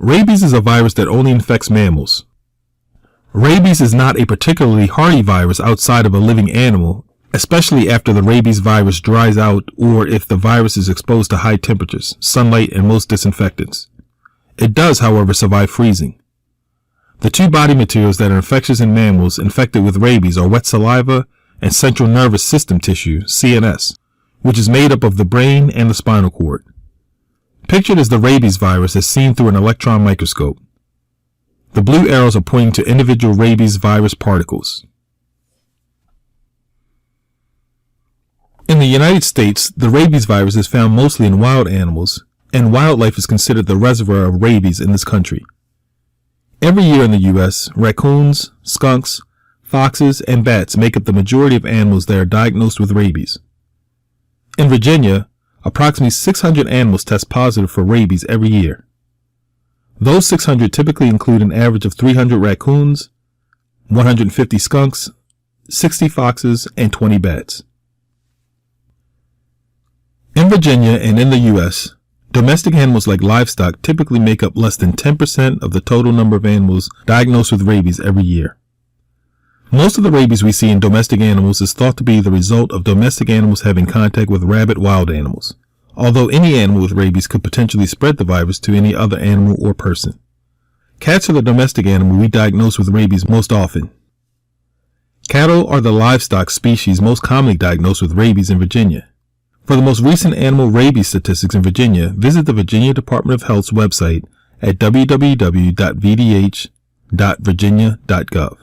Rabies is a virus that only infects mammals. Rabies is not a particularly hardy virus outside of a living animal, especially after the rabies virus dries out or if the virus is exposed to high temperatures, sunlight, and most disinfectants. It does, however, survive freezing. The two body materials that are infectious in mammals infected with rabies are wet saliva and central nervous system tissue, CNS, which is made up of the brain and the spinal cord. Pictured is the rabies virus as seen through an electron microscope. The blue arrows are pointing to individual rabies virus particles. In the United States, the rabies virus is found mostly in wild animals, and wildlife is considered the reservoir of rabies in this country. Every year in the U.S., raccoons, skunks, foxes, and bats make up the majority of animals that are diagnosed with rabies. In Virginia, approximately 600 animals test positive for rabies every year. Those 600 typically include an average of 300 raccoons, 150 skunks, 60 foxes, and 20 bats. In Virginia and in the U.S., domestic animals like livestock typically make up less than 10% of the total number of animals diagnosed with rabies every year. Most of the rabies we see in domestic animals is thought to be the result of domestic animals having contact with rabid wild animals, although any animal with rabies could potentially spread the virus to any other animal or person. Cats are the domestic animal we diagnose with rabies most often. Cattle are the livestock species most commonly diagnosed with rabies in Virginia. For the most recent animal rabies statistics in Virginia, visit the Virginia Department of Health's website at www.vdh.virginia.gov.